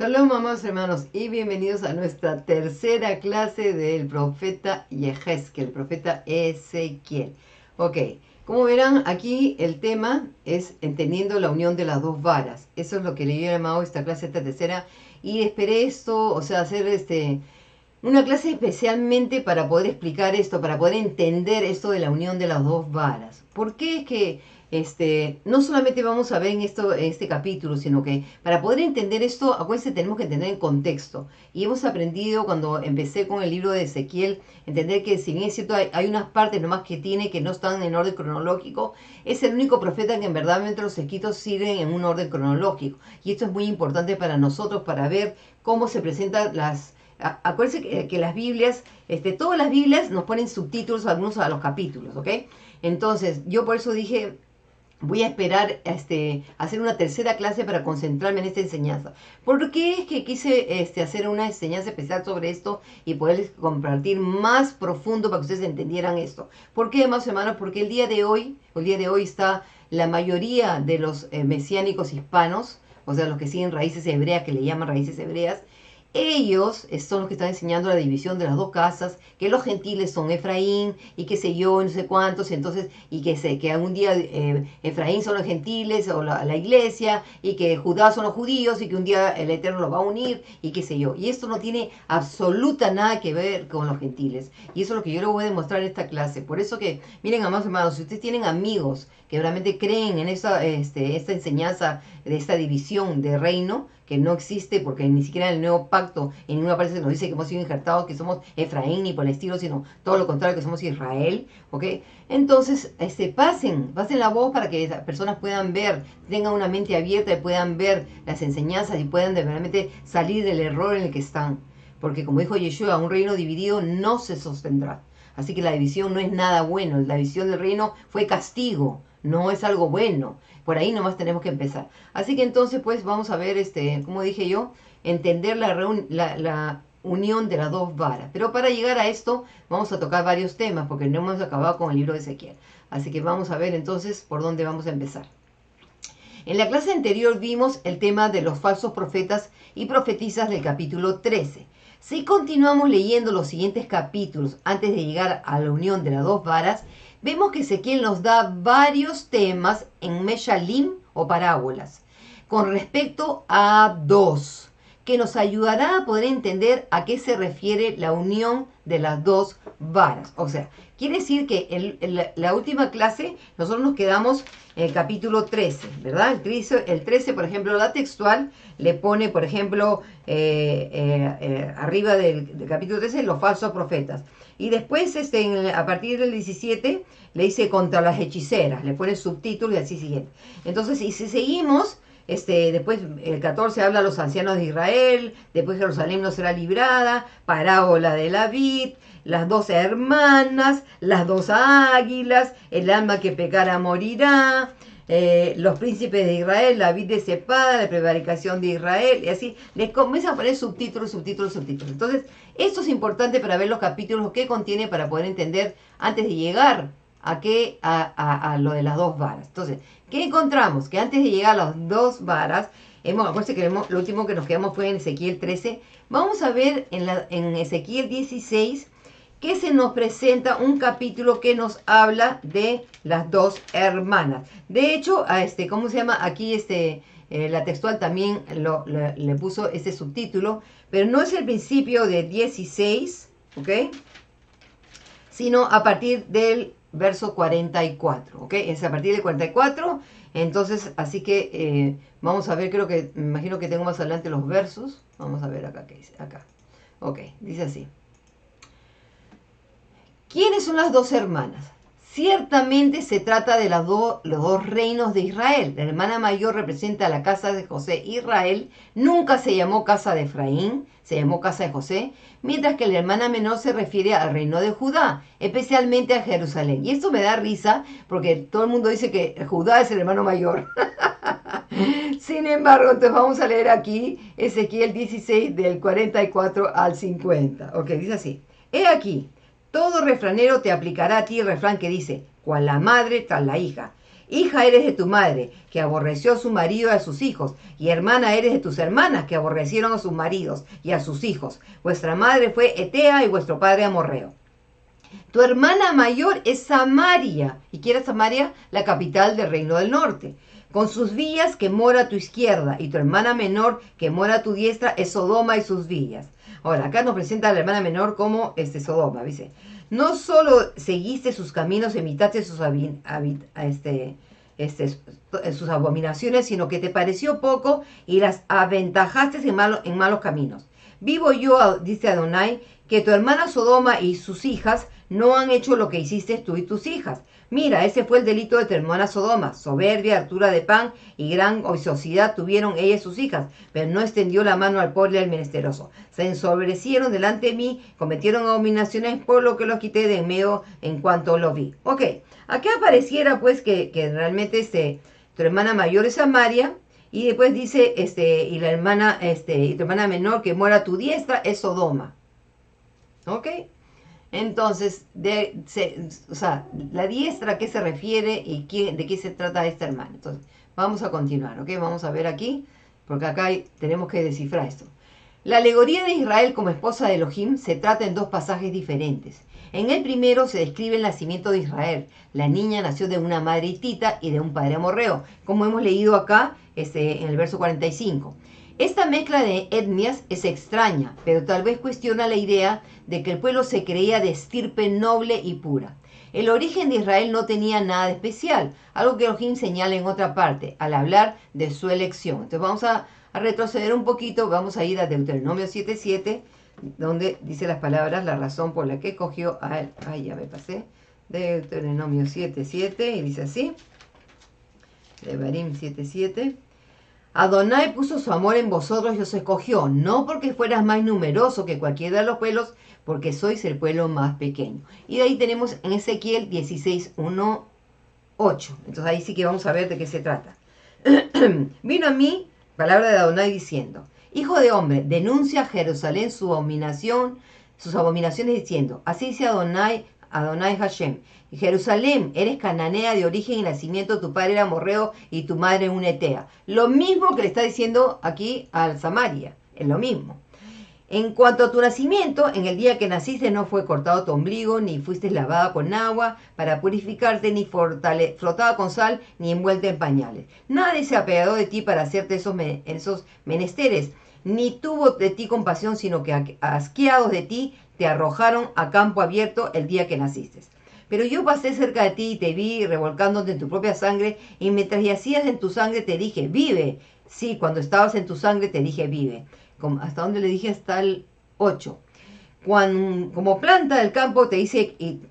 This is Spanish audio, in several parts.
Shalom, amados hermanos, y bienvenidos a nuestra tercera clase del profeta Yehezkel, el profeta Ezequiel. Ok, como verán, aquí el tema es entendiendo la unión de las dos varas. Eso es lo que le he llamado esta clase, esta tercera, y esperé esto, o sea, hacer una clase especialmente para poder explicar esto, para poder entender esto de la unión de las dos varas. ¿Por qué es que no solamente vamos a ver en este capítulo, sino que para poder entender esto, acuérdense, tenemos que entender el contexto. Y hemos aprendido cuando empecé con el libro de Ezequiel, entender que si bien es cierto, hay unas partes nomás que tiene que no están en orden cronológico, es el único profeta que en verdad los escritos siguen en un orden cronológico. Y esto es muy importante para nosotros, para ver cómo se presentan las... Acuérdense que las Biblias, todas las Biblias nos ponen subtítulos algunos a los capítulos, ¿ok? Entonces, yo por eso dije, voy a esperar hacer una tercera clase para concentrarme en esta enseñanza. ¿Por qué es que quise hacer una enseñanza especial sobre esto y poderles compartir más profundo para que ustedes entendieran esto? ¿Por qué, más hermanos? Porque el día de hoy está la mayoría de los mesiánicos hispanos, o sea, los que siguen raíces hebreas, que le llaman raíces hebreas, ellos son los que están enseñando la división de las dos casas, que los gentiles son Efraín y qué sé yo, no sé cuántos, entonces, y que algún día Efraín son los gentiles o la iglesia, y que Judá son los judíos, y que un día el Eterno los va a unir, y qué sé yo. Y esto no tiene absoluta nada que ver con los gentiles. Y eso es lo que yo les voy a demostrar en esta clase. Por eso que, miren, amados hermanos, si ustedes tienen amigos que realmente creen en esta enseñanza de esta división de reino, que no existe porque ni siquiera en el nuevo pacto en ninguna parte se nos dice que hemos sido injertados, que somos Efraín ni por el estilo, sino todo lo contrario, que somos Israel, ¿ok? Entonces, pasen la voz para que las personas puedan ver, tengan una mente abierta y puedan ver las enseñanzas y puedan realmente salir del error en el que están. Porque como dijo Yeshua, un reino dividido no se sostendrá. Así que la división no es nada bueno, la división del reino fue castigo, no es algo bueno. Por ahí nomás tenemos que empezar. Así que entonces, pues, vamos a ver, como dije yo, entender la unión de las dos varas. Pero para llegar a esto, vamos a tocar varios temas, porque no hemos acabado con el libro de Ezequiel. Así que vamos a ver entonces por dónde vamos a empezar. En la clase anterior vimos el tema de los falsos profetas y profetizas del capítulo 13. Si continuamos leyendo los siguientes capítulos antes de llegar a la unión de las dos varas, vemos que Ezequiel nos da varios temas en Meshalim o parábolas con respecto a dos, que nos ayudará a poder entender a qué se refiere la unión de las dos varas. O sea, quiere decir que la última clase nosotros nos quedamos en el capítulo 13, ¿verdad? El 13, por ejemplo, la textual le pone, por ejemplo, arriba del capítulo 13, los falsos profetas. Y después, a partir del 17, le dice contra las hechiceras, le pone subtítulos y así siguiente. Entonces, y si seguimos, después el 14 habla a los ancianos de Israel, después Jerusalén no será librada, parábola de la vid, las 12 hermanas, las 2 águilas, el alma que pecara morirá, los príncipes de Israel, la vid decepada, la prevaricación de Israel, y así les comienza a poner subtítulos. Entonces, esto es importante para ver los capítulos que contiene para poder entender antes de llegar a lo de las dos varas. Entonces, ¿qué encontramos? Que antes de llegar a las dos varas, acuérdense que lo último que nos quedamos fue en Ezequiel 13. Vamos a ver en Ezequiel 16 que se nos presenta un capítulo que nos habla de las dos hermanas. De hecho, ¿cómo se llama? Aquí la textual también le puso ese subtítulo, pero no es el principio de 16, ¿ok? Sino a partir del verso 44, ¿ok? Es a partir del 44, entonces, así que vamos a ver, me imagino que tengo más adelante los versos. Vamos a ver acá, ¿qué dice? Acá. Ok, dice así. ¿Quiénes son las dos hermanas? Ciertamente se trata de los dos reinos de Israel. La hermana mayor representa la casa de José. Israel nunca se llamó casa de Efraín, se llamó casa de José, mientras que la hermana menor se refiere al reino de Judá, especialmente a Jerusalén. Y esto me da risa porque todo el mundo dice que Judá es el hermano mayor. Sin embargo, entonces vamos a leer aquí Ezequiel 16 del 44 al 50. Ok, dice así. He aquí. Todo refranero te aplicará a ti el refrán que dice, cual la madre tras la hija. Hija eres de tu madre, que aborreció a su marido y a sus hijos, y hermana eres de tus hermanas, que aborrecieron a sus maridos y a sus hijos. Vuestra madre fue Etea y vuestro padre Amorreo. Tu hermana mayor es Samaria. ¿Y quién es Samaria? La capital del reino del norte. Con sus villas que mora a tu izquierda, y tu hermana menor que mora a tu diestra es Sodoma y sus villas. Ahora, acá nos presenta a la hermana menor como Sodoma, dice. No solo seguiste sus caminos, imitaste sus sus abominaciones, sino que te pareció poco y las aventajaste en malos caminos. Vivo yo, dice Adonai, que tu hermana Sodoma y sus hijas no han hecho lo que hiciste tú y tus hijas. Mira, ese fue el delito de tu hermana Sodoma. Soberbia, hartura de pan y gran ociosidad tuvieron ella y sus hijas, pero no extendió la mano al pobre y al menesteroso. Se ensombrecieron delante de mí, cometieron abominaciones, por lo que los quité de en medio en cuanto los vi. Ok, aquí apareciera pues que realmente tu hermana mayor es Samaria, y después dice, y la hermana, y tu hermana menor que mora a tu diestra es Sodoma. ¿Ok? Entonces, o sea, la diestra, ¿a qué se refiere y de qué se trata esta hermana? Entonces, vamos a continuar, ¿ok? Vamos a ver aquí, porque acá tenemos que descifrar esto. La alegoría de Israel como esposa de Elohim se trata en dos pasajes diferentes. En el primero se describe el nacimiento de Israel. La niña nació de una madre hitita y de un padre amorreo, como hemos leído acá en el verso 45. Esta mezcla de etnias es extraña, pero tal vez cuestiona la idea de que el pueblo se creía de estirpe noble y pura. El origen de Israel no tenía nada de especial, algo que Elohim señala en otra parte, al hablar de su elección. Entonces vamos a retroceder un poquito, vamos a ir a Deuteronomio 7:7, donde dice las palabras, la razón por la que cogió a él. Ay, ya me pasé. Deuteronomio 7:7, y dice así, Devarim 7:7. Adonai puso su amor en vosotros y os escogió, no porque fueras más numeroso que cualquiera de los pueblos, porque sois el pueblo más pequeño. Y de ahí tenemos en Ezequiel 16:1-8. Entonces ahí sí que vamos a ver de qué se trata. Vino a mí palabra de Adonai diciendo, hijo de hombre, denuncia a Jerusalén sus abominaciones diciendo, así dice Adonai Hashem, Jerusalén, eres cananea de origen y nacimiento, tu padre era amorreo y tu madre una etea. Lo mismo que le está diciendo aquí al Samaria, es lo mismo. En cuanto a tu nacimiento, en el día que naciste no fue cortado tu ombligo, ni fuiste lavada con agua para purificarte, ni frotada con sal, ni envuelta en pañales. Nadie se apiadó de ti para hacerte esos menesteres, ni tuvo de ti compasión, sino que asqueados de ti te arrojaron a campo abierto el día que naciste. Pero yo pasé cerca de ti y te vi revolcándote en tu propia sangre, y mientras yacías en tu sangre te dije, vive. Sí, cuando estabas en tu sangre te dije, vive. ¿Hasta dónde le dije? Hasta el 8. Como planta del campo te hice y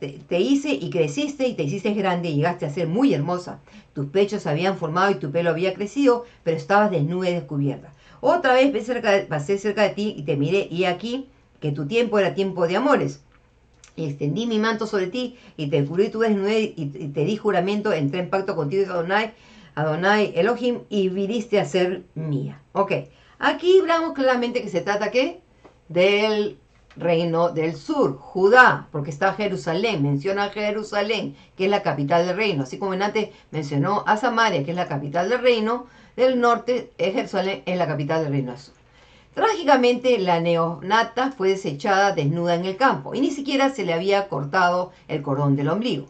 creciste y te hiciste grande y llegaste a ser muy hermosa. Tus pechos se habían formado y tu pelo había crecido, pero estabas desnuda y descubierta. Otra vez pasé cerca de ti y te miré, y aquí que tu tiempo era tiempo de amores. Y extendí mi manto sobre ti y te cubrí tu desnudez y te di juramento, entré en pacto contigo, Adonai Elohim, y viniste a ser mía. Ok, aquí hablamos claramente que se trata, ¿qué? Del reino del sur, Judá, porque está Jerusalén, menciona Jerusalén, que es la capital del reino, así como antes mencionó a Samaria, que es la capital del reino del norte, Jerusalén es la capital del reino del sur. Trágicamente, la neonata fue desechada desnuda en el campo y ni siquiera se le había cortado el cordón del ombligo.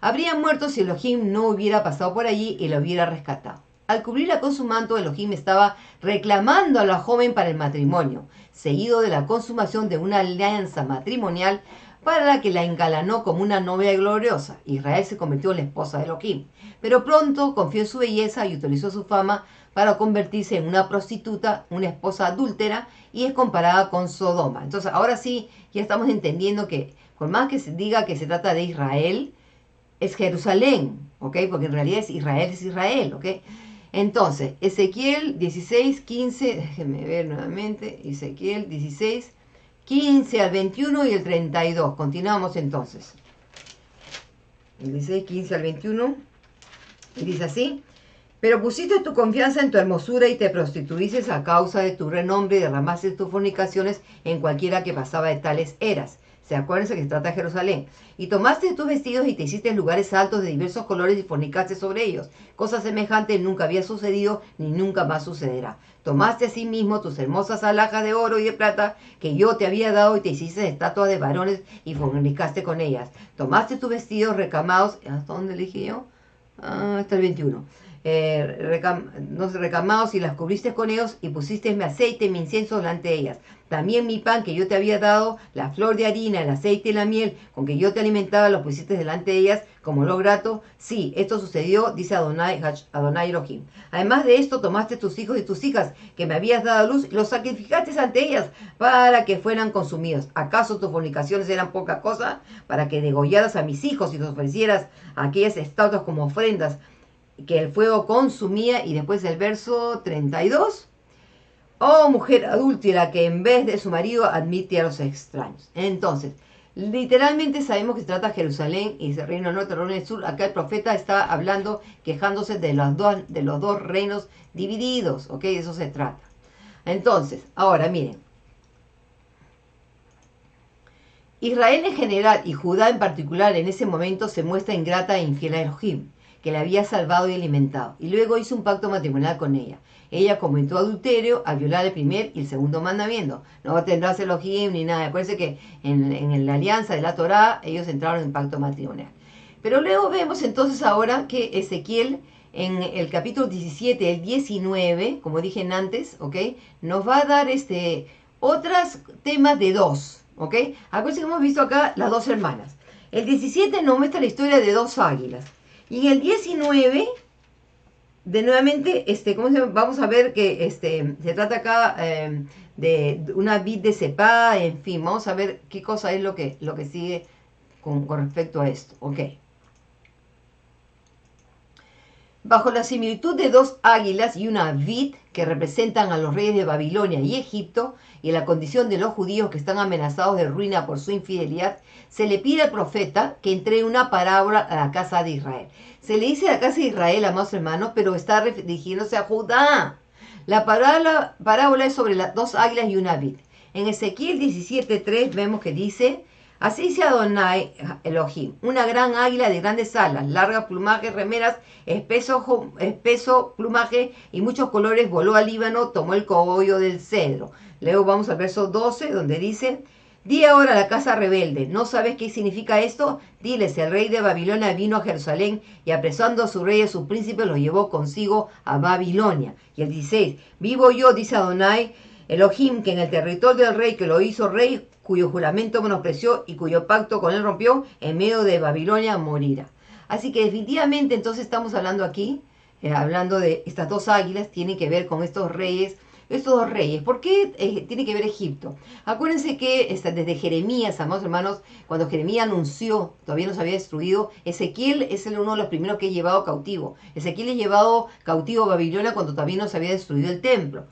Habría muerto si Elohim no hubiera pasado por allí y la hubiera rescatado. Al cubrirla con su manto, Elohim estaba reclamando a la joven para el matrimonio, seguido de la consumación de una alianza matrimonial para la que la engalanó como una novia gloriosa. Israel se convirtió en la esposa de Elohim, pero pronto confió en su belleza y utilizó su fama para convertirse en una prostituta, una esposa adúltera, y es comparada con Sodoma. Entonces, ahora sí, ya estamos entendiendo que, por más que se diga que se trata de Israel, es Jerusalén, ¿ok? Porque en realidad es Israel, ¿ok? Entonces, Ezequiel 16:15, déjenme ver nuevamente, Ezequiel 16:15 al 21 y el 32. Continuamos entonces. El 16:15 al 21, y dice así, pero pusiste tu confianza en tu hermosura y te prostituices a causa de tu renombre y derramaste tus fornicaciones en cualquiera que pasaba de tales eras. Se acuérdense que se trata de Jerusalén. Y tomaste tus vestidos y te hiciste lugares altos de diversos colores y fornicaste sobre ellos. Cosa semejante nunca había sucedido ni nunca más sucederá. Tomaste asimismo tus hermosas alhajas de oro y de plata que yo te había dado y te hiciste estatuas de varones y fornicaste con ellas. Tomaste tus vestidos recamados, ¿hasta dónde le dije yo? Hasta el 21. Recamados y las cubriste con ellos y pusiste mi aceite y mi incienso delante de ellas. También mi pan que yo te había dado, la flor de harina, el aceite y la miel con que yo te alimentaba, los pusiste delante de ellas como lo grato. Sí, esto sucedió, dice Adonai Elohim. Además de esto, tomaste tus hijos y tus hijas que me habías dado a luz y los sacrificaste ante ellas para que fueran consumidos. ¿Acaso tus fornicaciones eran poca cosa? Para que degollaras a mis hijos y los ofrecieras a aquellas estatuas como ofrendas que el fuego consumía. Y después el verso 32. Oh mujer adúltera que en vez de su marido admite a los extraños. Entonces, literalmente sabemos que se trata de Jerusalén y ese reino norte, reino del sur. Acá el profeta está hablando, quejándose de los dos reinos divididos, ¿ok? De eso se trata. Entonces, ahora miren. Israel en general y Judá en particular en ese momento se muestra ingrata e infiel a Elohim, que la había salvado y alimentado, y luego hizo un pacto matrimonial con ella. Ella cometió adulterio al violar el primer y el segundo mandamiento. No tendrás Elohim ni nada. Acuérdense que en la alianza de la Torá ellos entraron en pacto matrimonial. Pero luego vemos entonces ahora que Ezequiel en el capítulo 17, el 19, como dije antes, ¿ok? Nos va a dar otros temas de dos, ¿ok? Acuérdense que hemos visto acá las dos hermanas. El 17 nos muestra la historia de dos águilas. Y en el 19, de nuevamente, vamos a ver que se trata acá de una vid de cepá, en fin, vamos a ver qué cosa es lo que sigue con respecto a esto. Ok. Bajo la similitud de dos águilas y una vid que representan a los reyes de Babilonia y Egipto y la condición de los judíos que están amenazados de ruina por su infidelidad, se le pide al profeta que entregue una parábola a la casa de Israel. Se le dice a la casa de Israel, amados hermanos, pero está dirigiéndose a Judá. La parábola es sobre las dos águilas y una vid. En Ezequiel 17:3 vemos que dice: así dice Adonai Elohim, una gran águila de grandes alas, largas plumajes, remeras, espeso plumaje y muchos colores, voló al Líbano, tomó el cogollo del cedro. Luego vamos al verso 12, donde dice: di ahora a la casa rebelde, ¿no sabes qué significa esto? Diles, el rey de Babilonia vino a Jerusalén y apresando a su rey y a sus príncipes los llevó consigo a Babilonia. Y el 16, vivo yo, dice Adonai Elohim, que en el territorio del rey que lo hizo rey, cuyo juramento menospreció y cuyo pacto con él rompió, en medio de Babilonia morirá. Así que definitivamente entonces estamos hablando aquí, hablando de estas dos águilas, tienen que ver con estos dos reyes. ¿Por qué tiene que ver Egipto? Acuérdense que desde Jeremías, amados hermanos, cuando Jeremías anunció, todavía no se había destruido, Ezequiel es uno de los primeros que es llevado cautivo. Ezequiel es llevado cautivo a Babilonia cuando todavía no se había destruido el templo.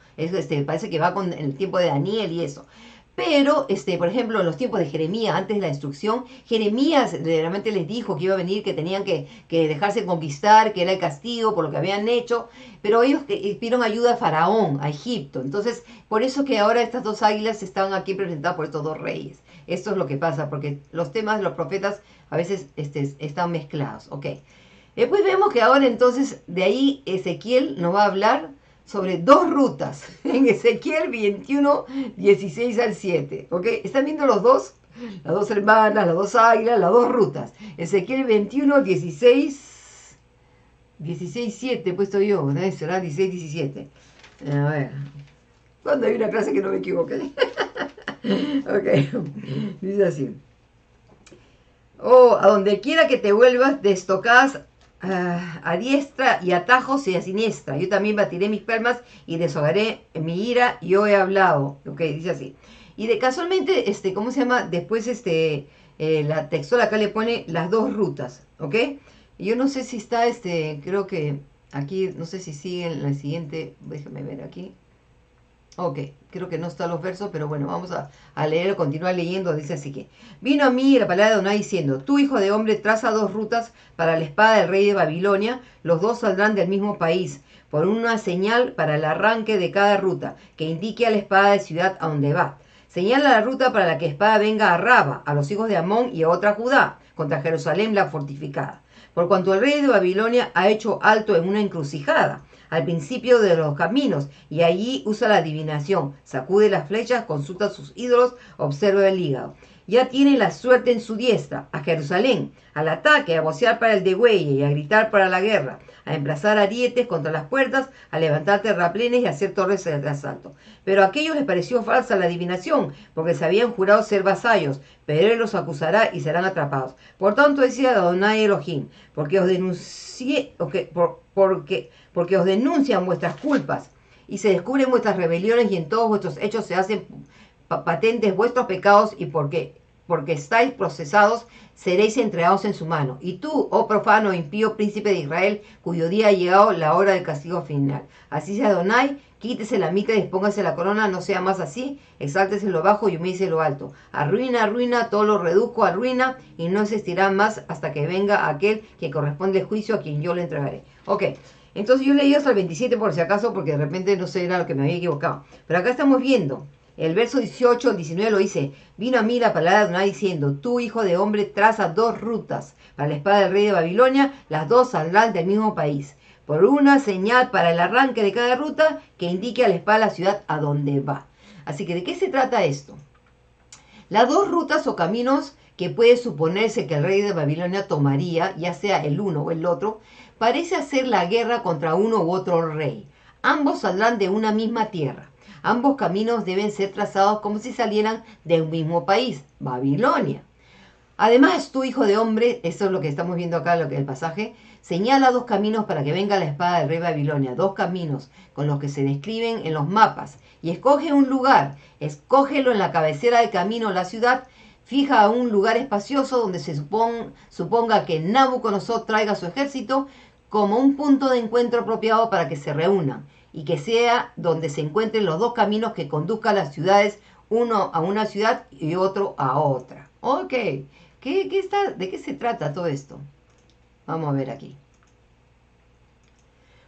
Parece que va con el tiempo de Daniel y eso. Pero, por ejemplo, en los tiempos de Jeremías, antes de la destrucción, Jeremías realmente les dijo que iba a venir, que tenían que dejarse conquistar, que era el castigo por lo que habían hecho, pero ellos pidieron ayuda a Faraón, a Egipto. Entonces, por eso que ahora estas dos águilas están aquí presentadas por estos dos reyes. Esto es lo que pasa, porque los temas de los profetas a veces están mezclados. Ok. Después vemos que ahora entonces, de ahí Ezequiel nos va a hablar sobre dos rutas, en Ezequiel 21, 16 al 7, ¿ok? ¿Están viendo los dos? Las dos hermanas, las dos águilas, las dos rutas. Ezequiel 21, 16, 7 he puesto yo, ¿no? Será 16, 17. A ver, cuando hay una clase que no me equivoque. Ok, dice así. Oh, a donde quiera que te vuelvas, destocás a diestra y atajos y a siniestra. Yo también batiré mis palmas y deshogaré mi ira. Yo he hablado. Ok, dice así. Y casualmente, ¿cómo se llama? Después, la textual acá le pone las dos rutas. Ok. Y yo no sé si está, creo que aquí, no sé si sigue en la siguiente. Déjame ver aquí. Ok, creo que no están los versos, pero bueno, vamos a leer, continuar leyendo. Dice así que: vino a mí la palabra de Adonai diciendo: tú, hijo de hombre, traza dos rutas para la espada del rey de Babilonia, los dos saldrán del mismo país, por una señal para el arranque de cada ruta, que indique a la espada de ciudad a donde va. señala la ruta para la que espada venga a Raba, a los hijos de Amón y a otra Judá, contra Jerusalén la fortificada. Por cuanto el rey de Babilonia ha hecho alto en una encrucijada, al principio de los caminos, y allí usa la adivinación, sacude las flechas, consulta sus ídolos, observa el hígado. Ya tiene la suerte en su diestra, a Jerusalén, al ataque, a vocear para el degüelle y a gritar para la guerra, a emplazar arietes contra las puertas, a levantar terraplenes y a hacer torres de asalto. Pero a aquellos les pareció falsa la adivinación, porque se habían jurado ser vasallos, pero él los acusará y serán atrapados. Por tanto decía Adonai Elohim, porque os denuncian vuestras culpas y se descubren vuestras rebeliones y en todos vuestros hechos se hacen patentes vuestros pecados y porque estáis procesados, seréis entregados en su mano. Y tú, oh profano, impío príncipe de Israel, cuyo día ha llegado la hora del castigo final. Así sea Adonai, quítese la mica y despóngase la corona, no sea más así, exáltese lo bajo y humíllese lo alto. Arruina, arruina, todo lo reduzco a ruina y no existirá más hasta que venga aquel que corresponde el juicio a quien yo le entregaré. Ok, entonces yo leí hasta el 27 por si acaso, porque de repente no sé, era lo que me había equivocado. Pero acá estamos viendo. El verso 18 al 19 lo dice, vino a mí la palabra de Adonai diciendo, tú hijo de hombre traza dos rutas para la espada del rey de Babilonia, las dos saldrán del mismo país, por una señal para el arranque de cada ruta que indique a la espada la ciudad a donde va. Así que ¿de qué se trata esto? Las dos rutas o caminos que puede suponerse que el rey de Babilonia tomaría, ya sea el uno o el otro, parece hacer la guerra contra uno u otro rey. Ambos saldrán de una misma tierra. Ambos caminos deben ser trazados como si salieran de un mismo país, Babilonia. Además, tú, hijo de hombre, eso es lo que estamos viendo acá, lo que el pasaje, señala dos caminos para que venga la espada del rey de Babilonia, dos caminos con los que se describen en los mapas. Y escoge un lugar, escógelo en la cabecera del camino, la ciudad, fija un lugar espacioso donde se suponga que Nabucodonosor traiga su ejército como un punto de encuentro apropiado para que se reúnan y que sea donde se encuentren los dos caminos que conduzcan a las ciudades, uno a una ciudad y otro a otra. Ok, ¿de qué se trata todo esto? Vamos a ver aquí.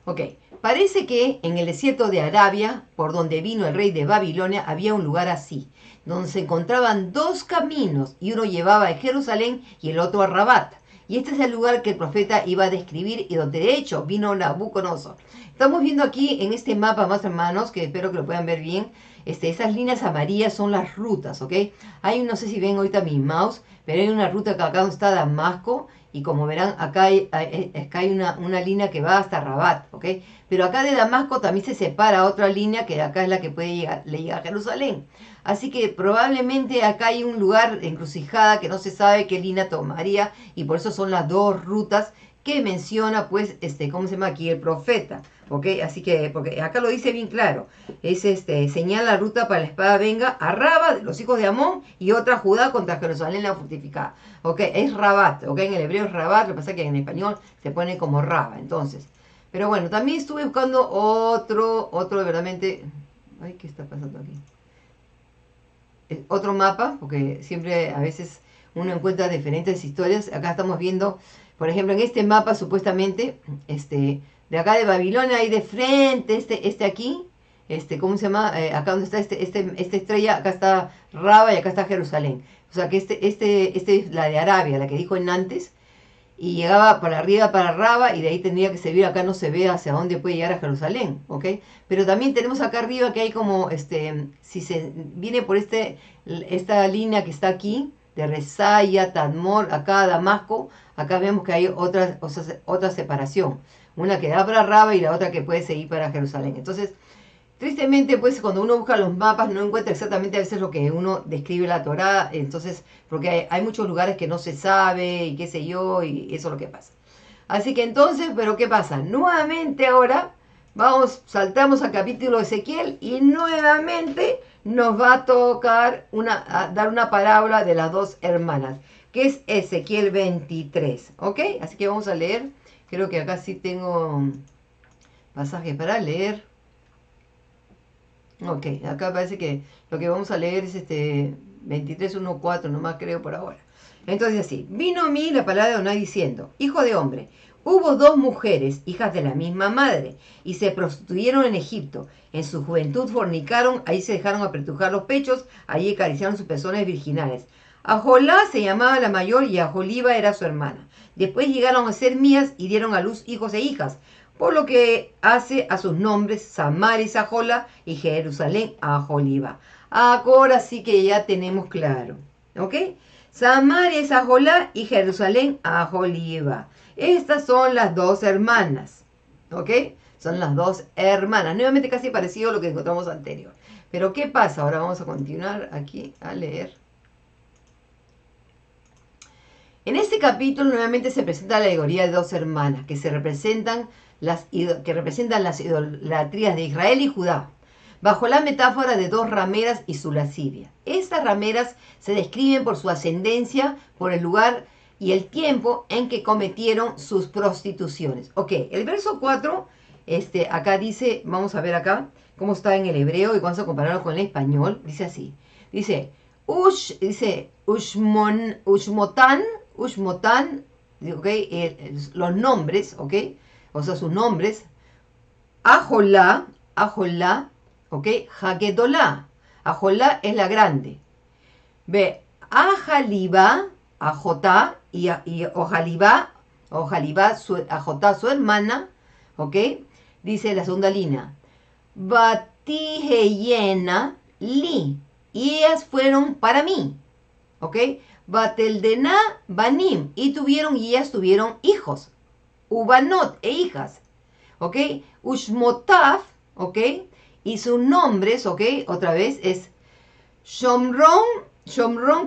Ok, parece que en el desierto de Arabia, por donde vino el rey de Babilonia, había un lugar así, donde se encontraban dos caminos y uno llevaba a Jerusalén y el otro a Rabat. Y este es el lugar que el profeta iba a describir y donde de hecho vino Nabucodonosor. Estamos viendo aquí en este mapa, más hermanos, que espero que lo puedan ver bien, esas líneas amarillas son las rutas, ¿ok? No sé si ven ahorita mi mouse, pero hay una ruta que acá donde está Damasco, y como verán, acá hay una línea que va hasta Rabat, ¿ok? Pero acá de Damasco también se separa otra línea que acá es la que le llega a Jerusalén. Así que probablemente acá hay un lugar encrucijada que no se sabe qué línea tomaría, y por eso son las dos rutas que menciona, pues, ¿cómo se llama aquí? El profeta, ¿ok? Así que, porque acá lo dice bien claro, señala la ruta para la espada venga a Raba, de los hijos de Amón, y otra Judá contra Jerusalén la fortificada, ¿ok? Es Rabat, ¿ok? En el hebreo es Rabat, lo que pasa es que en español se pone como Raba, entonces. Pero bueno, también estuve buscando otro verdaderamente, ay, ¿qué está pasando aquí? Otro mapa, porque siempre a veces uno encuentra diferentes historias. Acá estamos viendo, por ejemplo, en este mapa supuestamente, de acá de Babilonia, ahí de frente, aquí, ¿cómo se llama? Acá donde está esta estrella, acá está Raba y acá está Jerusalén. O sea que es la de Arabia, la que dijo en antes, y llegaba para arriba para Raba y de ahí tendría que servir, acá no se ve hacia dónde puede llegar a Jerusalén, ¿ok? Pero también tenemos acá arriba que hay como, si se viene por esta línea que está aquí, de Resaya, Tadmor, acá Damasco, acá vemos que hay otra separación, una que da para Raba y la otra que puede seguir para Jerusalén. Entonces, tristemente, pues cuando uno busca los mapas no encuentra exactamente a veces lo que uno describe la Torá, entonces, porque hay muchos lugares que no se sabe y qué sé yo, y eso es lo que pasa. Así que entonces, ¿pero qué pasa? Nuevamente ahora, saltamos al capítulo de Ezequiel y nuevamente nos va a tocar dar una parábola de las dos hermanas, que es Ezequiel 23, ¿ok? Así que vamos a leer, creo que acá sí tengo pasajes para leer. Ok, acá parece que lo que vamos a leer es 23:1-4, nomás creo por ahora. Entonces así, vino a mí la palabra de Adonai diciendo, hijo de hombre, Hubo dos mujeres, hijas de la misma madre, y se prostituyeron en Egipto. En su juventud fornicaron, ahí se dejaron apretujar los pechos, allí acariciaron sus pezones virginales. Aholá se llamaba la mayor y Aholiba era su hermana. Después llegaron a ser mías y dieron a luz hijos e hijas, por lo que hace a sus nombres Samaris Aholá y Jerusalén Aholiba. Ahora sí que ya tenemos claro, ¿ok? Samaria es Aholá y Jerusalén Aholiba. Estas son las dos hermanas, ¿ok? Son las dos hermanas. Nuevamente casi parecido a lo que encontramos anterior. Pero ¿qué pasa? Ahora vamos a continuar aquí a leer. En este capítulo nuevamente se presenta la alegoría de dos hermanas que representan las idolatrías de Israel y Judá, bajo la metáfora de dos rameras y su lascivia. Estas rameras se describen por su ascendencia, por el lugar y el tiempo en que cometieron sus prostituciones. Ok, el verso 4, acá dice, vamos a ver acá cómo está en el hebreo y vamos a compararlo con el español. Dice así, dice Ushmotan, ok, los nombres, ok, o sea, sus nombres, Aholá, ok, Hagedolá, Aholá es la grande. Ve, Ajalibá, Ajotá y Ojalibá, Ajotá su hermana, ok, dice la segunda línea, Batiheyena li, y ellas fueron para mí, ok, Bateldená banim, y ellas tuvieron hijos, Ubanot e hijas, ok, Ushmotaf, ok, y sus nombres, ok, otra vez es Shomron,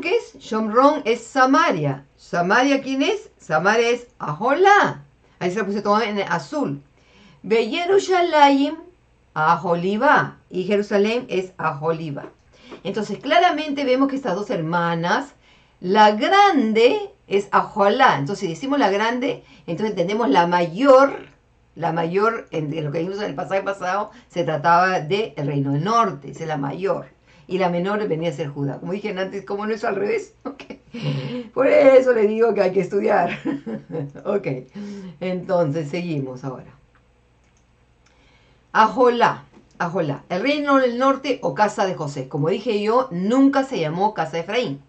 ¿qué es? Shomron es Samaria. ¿Samaria quién es? Samaria es Aholá. Ahí se lo puse todo en azul. Ve Yerushalayim, Aholiba. Y Jerusalén es Aholiba. Entonces, claramente vemos que estas dos hermanas, la grande es Aholá. Entonces, si decimos la grande, entonces entendemos la mayor, en lo que vimos en el pasaje pasado, se trataba del reino del norte, esa es la mayor. Y la menor venía a ser Judá. Como dije antes, ¿cómo no es al revés? Okay. Por eso le digo que hay que estudiar. Ok, entonces seguimos ahora. Aholá, el reino del norte o casa de José. Como dije yo, nunca se llamó casa de Efraín.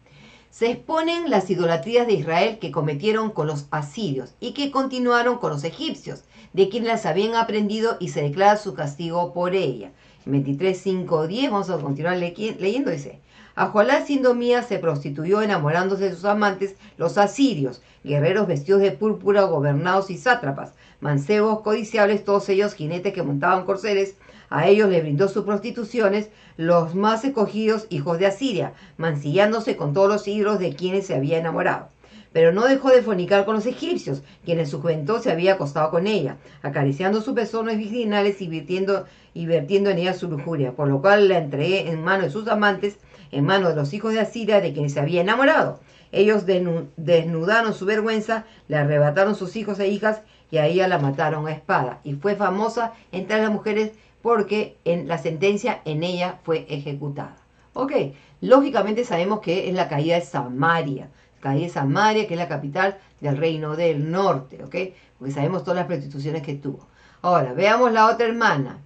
Se exponen las idolatrías de Israel que cometieron con los asirios y que continuaron con los egipcios, de quienes las habían aprendido, y se declara su castigo por ella. 23, 5, 10, vamos a continuar leyendo, dice, Aholá siendo mía se prostituyó enamorándose de sus amantes, los asirios, guerreros vestidos de púrpura, gobernados y sátrapas, mancebos codiciables, todos ellos jinetes que montaban corceles. A ellos le brindó sus prostituciones, los más escogidos hijos de Asiria, mancillándose con todos los ídolos de quienes se había enamorado. Pero no dejó de fornicar con los egipcios, quien en su juventud se había acostado con ella, acariciando sus pezones virginales y vertiendo en ella su lujuria, por lo cual la entregué en manos de sus amantes, en manos de los hijos de Asiria, de quienes se había enamorado. Ellos desnudaron su vergüenza, le arrebataron sus hijos e hijas, y a ella la mataron a espada. Y fue famosa entre las mujeres porque en la sentencia en ella fue ejecutada. Ok, lógicamente sabemos que es la caída de Samaria. Caída de Samaria, que es la capital del reino del norte, ¿ok? Porque sabemos todas las prostituciones que tuvo. Ahora, veamos la otra hermana.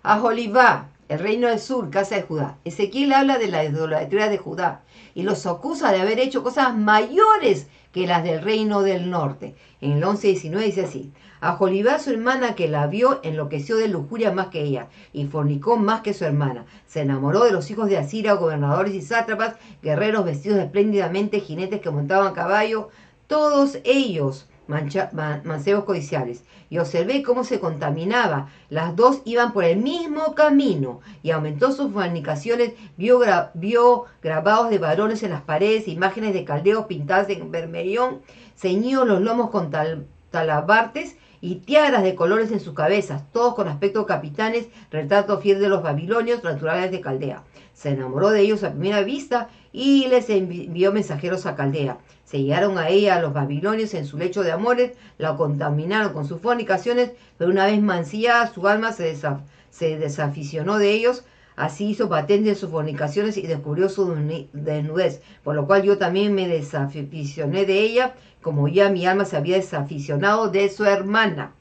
Aholibá, el reino del sur, casa de Judá. Ezequiel habla de la idolatría de Judá y los acusa de haber hecho cosas mayores que las del reino del norte. En el 11:19 dice así: Aholibá, su hermana, que la vio, enloqueció de lujuria más que ella, y fornicó más que su hermana. Se enamoró de los hijos de Asiria, gobernadores y sátrapas, guerreros vestidos espléndidamente, jinetes que montaban caballo, todos ellos mancebos codiciales. Y observé cómo se contaminaba. Las dos iban por el mismo camino, y aumentó sus fornicaciones. Vio grabados de varones en las paredes, imágenes de caldeos pintadas en vermellón, ceñidos los lomos con talabartes y tiaras de colores en sus cabezas, todos con aspecto capitanes, retrato fiel de los babilonios, naturales de Caldea. Se enamoró de ellos a primera vista y les envió mensajeros a Caldea. Se llegaron a ella a los babilonios en su lecho de amores, la contaminaron con sus fornicaciones, pero una vez mancillada su alma se desaficionó de ellos Así hizo patente de sus fornicaciones y descubrió su desnudez, por lo cual yo también me desaficioné de ella, como ya mi alma se había desaficionado de su hermana.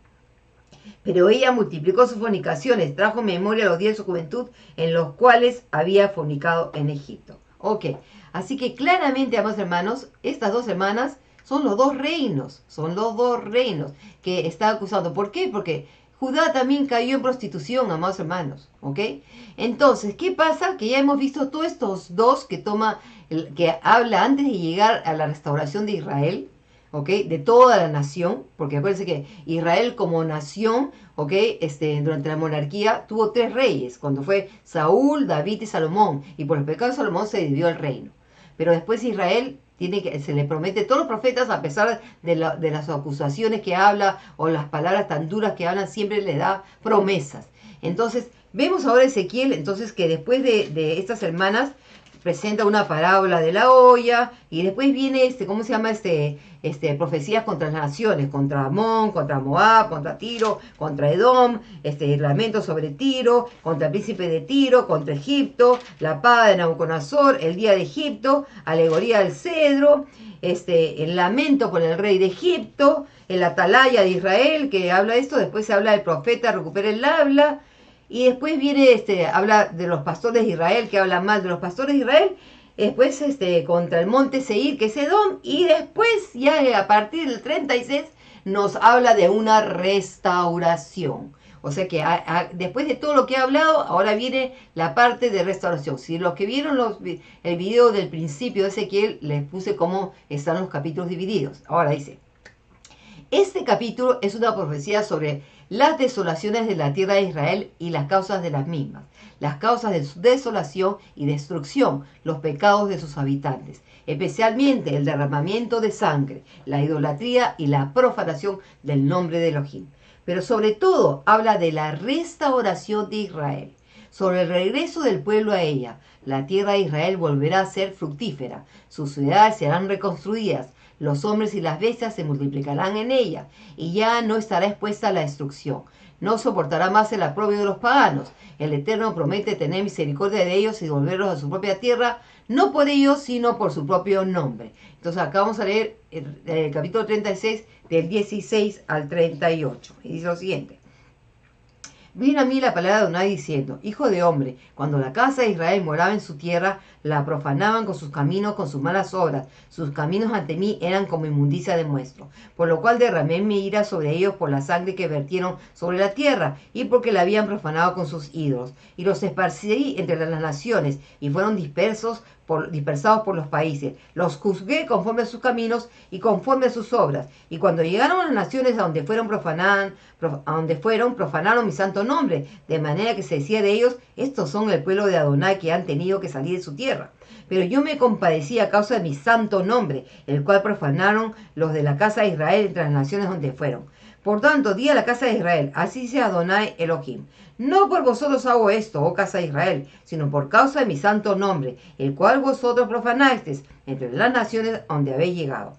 Pero ella multiplicó sus fornicaciones, trajo memoria a los días de su juventud, en los cuales había fornicado en Egipto. Ok, así que claramente, amados hermanos, estas dos hermanas son los dos reinos que está acusando. ¿Por qué? Porque Judá también cayó en prostitución, amados hermanos, ¿ok? Entonces, ¿qué pasa? Que ya hemos visto todos estos dos que habla antes de llegar a la restauración de Israel, ¿ok? De toda la nación, porque acuérdense que Israel como nación, ¿ok? Durante la monarquía tuvo 3 reyes, cuando fue Saúl, David y Salomón, y por el pecado de Salomón se dividió el reino. Pero después Israel se le promete, todos los profetas, a pesar de las acusaciones que habla o las palabras tan duras que hablan, siempre le da promesas. Entonces, vemos ahora Ezequiel, entonces que después de estas hermanas, presenta una parábola de la olla y después viene ¿cómo se llama? Profecías contra las naciones, contra Amón, contra Moab, contra Tiro, contra Edom, lamento sobre Tiro, contra el príncipe de Tiro, contra Egipto, la paga de Nabucodonosor, el día de Egipto, alegoría del cedro, el lamento por el rey de Egipto, el atalaya de Israel, que habla de esto, después se habla del profeta, recupera el habla. Y después viene, habla de los pastores de Israel, que habla mal de los pastores de Israel. Después, contra el monte Seir, que es Edom. Y después, ya a partir del 36, nos habla de una restauración. O sea que después de todo lo que ha hablado, ahora viene la parte de restauración. Si los que vieron el video del principio de Ezequiel, les puse cómo están los capítulos divididos. Ahora dice, este capítulo es una profecía sobre las desolaciones de la tierra de Israel y las causas de las mismas, las causas de su desolación y destrucción, los pecados de sus habitantes, especialmente el derramamiento de sangre, la idolatría y la profanación del nombre de Elohim. Pero sobre todo habla de la restauración de Israel, sobre el regreso del pueblo a ella. La tierra de Israel volverá a ser fructífera, sus ciudades serán reconstruidas, los hombres y las bestias se multiplicarán en ella, y ya no estará expuesta a la destrucción. No soportará más el aprobio de los paganos. El Eterno promete tener misericordia de ellos y devolverlos a su propia tierra, no por ellos, sino por su propio nombre. Entonces acá vamos a leer el capítulo 36, del 16 al 38. Y dice lo siguiente. Vino a mí la palabra de Adonai diciendo, hijo de hombre, cuando la casa de Israel moraba en su tierra, la profanaban con sus caminos, con sus malas obras. Sus caminos ante mí eran como inmundicia de muestro. Por lo cual derramé mi ira sobre ellos por la sangre que vertieron sobre la tierra y porque la habían profanado con sus ídolos. Y los esparcí entre las naciones y fueron dispersados por los países. Los juzgué conforme a sus caminos y conforme a sus obras. Y cuando llegaron a las naciones a donde fueron, profanaron mi santo nombre, de manera que se decía de ellos, estos son el pueblo de Adonai que han tenido que salir de su tierra. Pero yo me compadecí a causa de mi santo nombre, el cual profanaron los de la casa de Israel entre las naciones donde fueron. Por tanto, di a la casa de Israel, así sea Adonai Elohim. No por vosotros hago esto, oh casa de Israel, sino por causa de mi santo nombre, el cual vosotros profanasteis entre las naciones donde habéis llegado.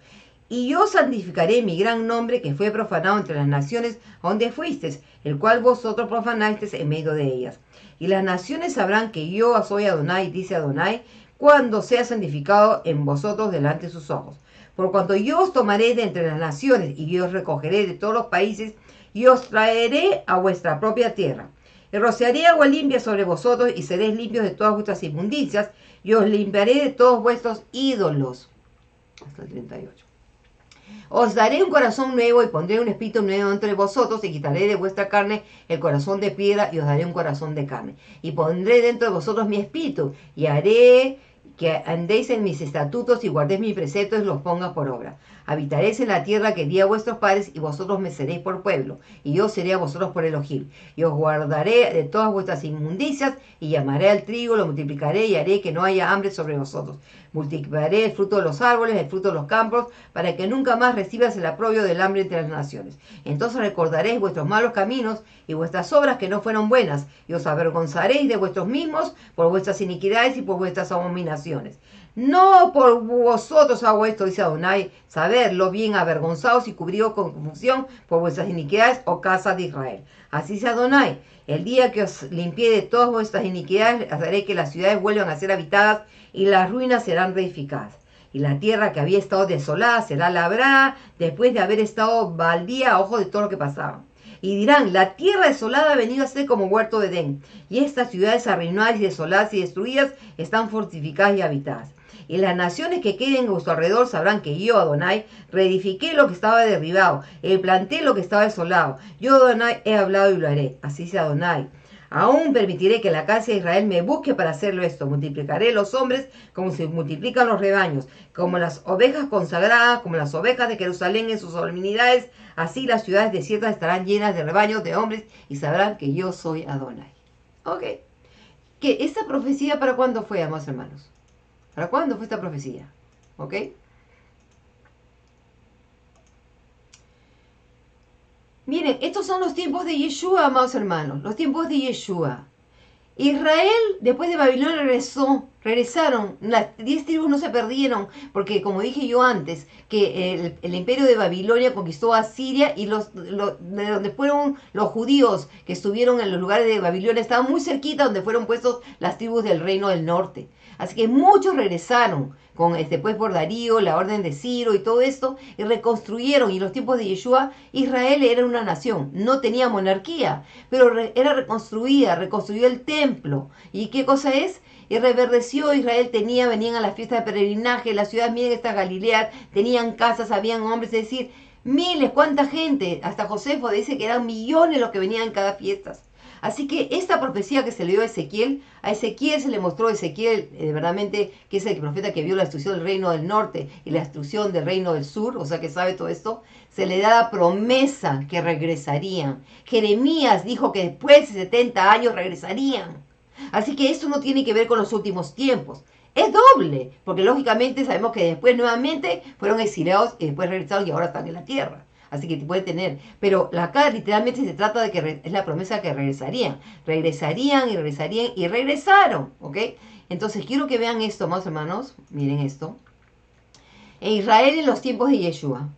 Y yo santificaré mi gran nombre que fue profanado entre las naciones donde fuisteis, el cual vosotros profanasteis en medio de ellas. Y las naciones sabrán que yo soy Adonai, dice Adonai, cuando sea santificado en vosotros delante de sus ojos. Por cuanto yo os tomaré de entre las naciones y yo os recogeré de todos los países y os traeré a vuestra propia tierra. Y rociaré agua limpia sobre vosotros y seréis limpios de todas vuestras inmundicias y os limpiaré de todos vuestros ídolos. Hasta el 38. Os daré un corazón nuevo y pondré un espíritu nuevo entre vosotros y quitaré de vuestra carne el corazón de piedra y os daré un corazón de carne. Y pondré dentro de vosotros mi espíritu y haré que andéis en mis estatutos y guardéis mis preceptos y los ponga por obra. Habitaréis en la tierra que di a vuestros padres y vosotros me seréis por pueblo y yo seré a vosotros por Elohim. Y os guardaré de todas vuestras inmundicias y llamaré al trigo, lo multiplicaré y haré que no haya hambre sobre vosotros. Multiplicaré el fruto de los árboles, el fruto de los campos, para que nunca más recibas el aprobio del hambre entre las naciones. Entonces recordaréis vuestros malos caminos y vuestras obras que no fueron buenas, y os avergonzaréis de vuestros mismos por vuestras iniquidades y por vuestras abominaciones. No por vosotros hago esto, dice Adonai, saberlo bien, avergonzados y cubridos con confusión por vuestras iniquidades, oh casa de Israel. Así dice Adonai, el día que os limpié de todas vuestras iniquidades, haré que las ciudades vuelvan a ser habitadas y las ruinas serán reedificadas. Y la tierra que había estado desolada será labrada después de haber estado baldía a ojos de todo lo que pasaba. Y dirán, la tierra desolada ha venido a ser como huerto de Edén, y estas ciudades arruinadas y desoladas y destruidas están fortificadas y habitadas. Y las naciones que queden a vuestro alrededor sabrán que yo, Adonai, reedifiqué lo que estaba derribado, planté lo que estaba desolado. Yo, Adonai, he hablado y lo haré. Así dice Adonai. Aún permitiré que la casa de Israel me busque para hacerlo esto. Multiplicaré los hombres como se multiplican los rebaños, como las ovejas consagradas, como las ovejas de Jerusalén en sus solemnidades. Así las ciudades desiertas estarán llenas de rebaños de hombres y sabrán que yo soy Adonai. Ok. ¿Que esta profecía para cuándo fue, amados hermanos? ¿Para cuándo fue esta profecía? ¿Ok? Miren, estos son los tiempos de Yeshua, amados hermanos. Los tiempos de Yeshua. Israel, después de Babilonia, regresaron. Las 10 tribus no se perdieron, porque como dije yo antes, que el imperio de Babilonia conquistó a Siria y de donde fueron los judíos que estuvieron en los lugares de Babilonia, estaban muy cerquita donde fueron puestos las tribus del reino del norte. Así que muchos regresaron pues por Darío, la orden de Ciro y todo esto, y reconstruyeron. Y en los tiempos de Yeshua, Israel era una nación, no tenía monarquía, pero era reconstruida, reconstruyó el templo. ¿Y qué cosa es? Y reverdeció Israel, venían a la fiesta de peregrinaje, las ciudades, miren esta Galilea, tenían casas, habían hombres, es decir, miles, cuánta gente, hasta Josefo dice que eran millones los que venían en cada fiesta. Así que esta profecía que se le dio a Ezequiel se le mostró a Ezequiel, verdaderamente, que es el profeta que vio la destrucción del reino del norte y la destrucción del reino del sur, o sea que sabe todo esto, se le da la promesa que regresarían. Jeremías dijo que después de 70 años regresarían. Así que esto no tiene que ver con los últimos tiempos. Es doble, porque lógicamente sabemos que después nuevamente fueron exiliados y después regresaron y ahora están en la tierra. Así que puede tener. Pero acá literalmente se trata de que es la promesa que regresarían. Regresarían y regresarían y regresaron. ¿Ok? Entonces quiero que vean esto, más hermanos. Miren esto. En Israel en los tiempos de Yeshua.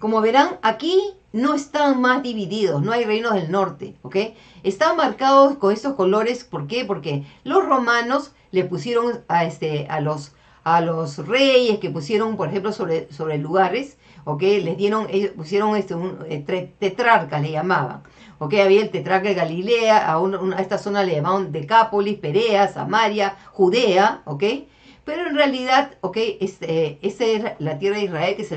Como verán, aquí no están más divididos, no hay reinos del norte, ¿ok? Están marcados con estos colores, ¿por qué? Porque los romanos le pusieron a los reyes que pusieron, por ejemplo, sobre lugares, ¿ok? Ellos pusieron tetrarcas, le llamaban, ¿ok? Había el tetrarca de Galilea, a esta zona le llamaban Decápolis, Perea, Samaria, Judea, ¿ok? Pero en realidad, ok, esa es la tierra de Israel que se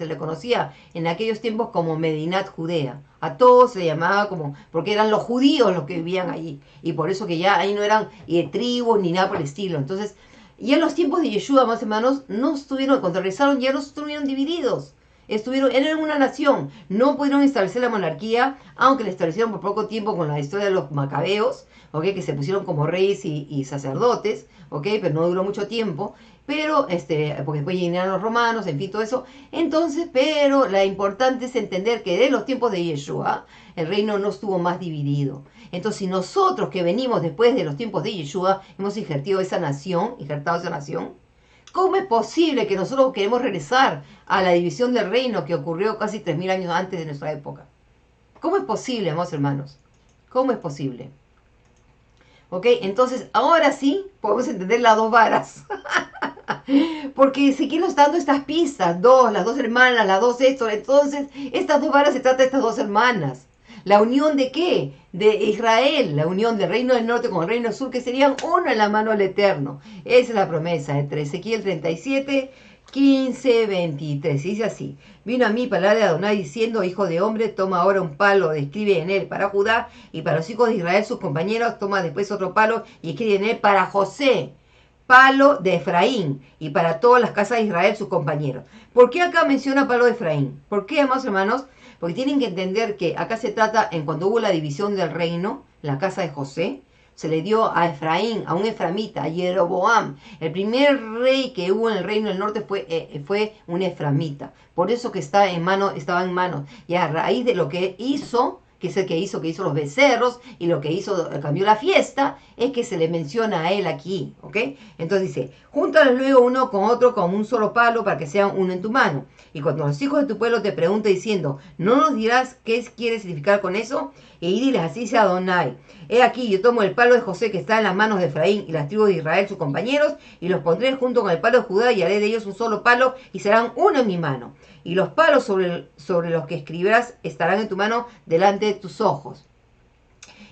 le conocía en aquellos tiempos como Medinat Judea. A todos se llamaba como, porque eran los judíos los que vivían allí. Y por eso que ya ahí no eran tribus ni nada por el estilo. Entonces, ya en los tiempos de Yeshua, más hermanos, no estuvieron, cuando regresaron ya no estuvieron divididos. Eran una nación, no pudieron establecer la monarquía, aunque la establecieron por poco tiempo con la historia de los macabeos, ¿okay? Que se pusieron como reyes y sacerdotes, ¿okay? Pero no duró mucho tiempo, pero porque después llegaron los romanos, en fin, todo eso. Entonces, pero la importante es entender que de los tiempos de Yeshua, el reino no estuvo más dividido. Entonces, si nosotros que venimos después de los tiempos de Yeshua, hemos injertado esa nación, ¿cómo es posible que nosotros queremos regresar a la división del reino que ocurrió casi 3000 años antes de nuestra época? ¿Cómo es posible, amados hermanos? ¿Cómo es posible? ¿Ok? Entonces, ahora sí podemos entender las dos varas. Porque Ezequiel nos está dando estas pistas, las dos hermanas, las dos esto. Entonces, estas dos varas se trata de estas dos hermanas. ¿La unión de qué? De Israel, la unión del reino del norte con el reino del sur, que serían uno en la mano del Eterno. Esa es la promesa entre Ezequiel 37, 15, 23. Dice así: vino a mí palabra de Adonai diciendo, hijo de hombre, toma ahora un palo, escribe en él para Judá y para los hijos de Israel sus compañeros, toma después otro palo y escribe en él para José, palo de Efraín, y para todas las casas de Israel sus compañeros. ¿Por qué acá menciona palo de Efraín? ¿Por qué, amados hermanos? Porque tienen que entender que acá se trata, en cuando hubo la división del reino, la casa de José, se le dio a Efraín, a un eframita, a Jeroboam. El primer rey que hubo en el reino del norte fue un eframita. Por eso que estaba en manos. Y a raíz de lo que hizo que es el que hizo los becerros y lo que hizo, cambió la fiesta, es que se le menciona a él aquí, ¿ok? Entonces dice, júntalos luego uno con otro con un solo palo para que sean uno en tu mano. Y cuando los hijos de tu pueblo te pregunten diciendo, ¿no nos dirás qué quiere significar con eso? Y diles, así sea Adonai. He aquí, yo tomo el palo de José que está en las manos de Efraín y las tribus de Israel, sus compañeros, y los pondré junto con el palo de Judá y haré de ellos un solo palo y serán uno en mi mano. Y los palos sobre los que escribirás estarán en tu mano delante de tus ojos.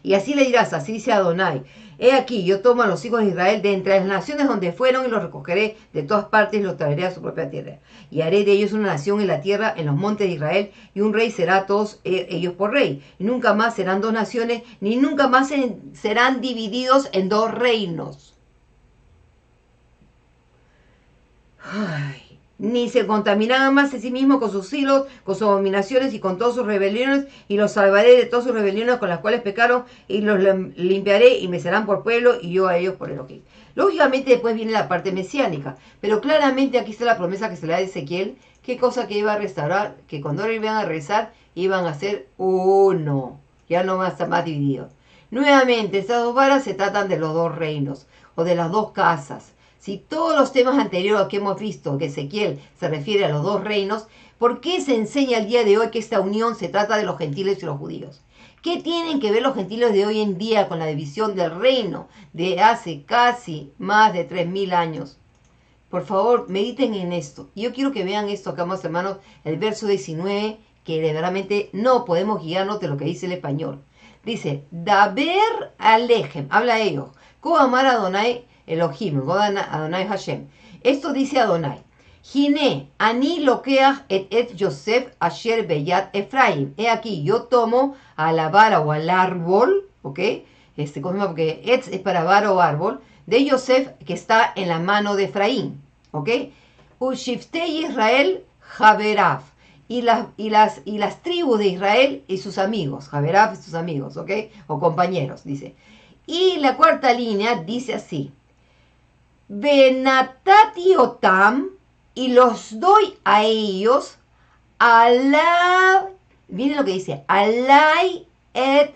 Y así le dirás, así dice Adonai, he aquí, yo tomo a los hijos de Israel de entre las naciones donde fueron y los recogeré de todas partes y los traeré a su propia tierra. Y haré de ellos una nación en la tierra, en los montes de Israel, y un rey será a todos ellos por rey. Y nunca más serán dos naciones, ni nunca más serán divididos en dos reinos. Ay. Ni se contaminarán más a sí mismos con sus hilos, con sus abominaciones y con todas sus rebeliones, y los salvaré de todas sus rebeliones con las cuales pecaron, y los limpiaré, y me serán por pueblo, y yo a ellos por Elohim. Lógicamente después viene la parte mesiánica, pero claramente aquí está la promesa que se le da a Ezequiel, qué cosa que iba a restaurar, que cuando ahora iban a regresar, iban a ser uno, ya no van a estar más divididos. Nuevamente, estas dos varas se tratan de los dos reinos, o de las dos casas. Si todos los temas anteriores que hemos visto, que Ezequiel se refiere a los dos reinos, ¿por qué se enseña el día de hoy que esta unión se trata de los gentiles y los judíos? ¿Qué tienen que ver los gentiles de hoy en día con la división del reino de hace casi más de 3000 años? Por favor, mediten en esto. Yo quiero que vean esto acá, más hermanos, el verso 19, que verdaderamente no podemos guiarnos de lo que dice el español. Dice, Daber Alejem, habla a ellos, Ko amar Adonai Elohim, Adonai Hashem. Esto dice Adonai. Gine, ani lokeach et Yosef asher beyat Efraim. He aquí, yo tomo a la vara o al árbol, ¿ok? Porque et es para vara o árbol, de Yosef que está en la mano de Efraín, ¿ok? Ushiftei Israel Javerav. Y las tribus de Israel y sus amigos, Javerav y sus amigos, ¿ok? O compañeros, dice. Y la cuarta línea dice así. Benatati otam, y los doy a ellos, miren lo que dice, alai et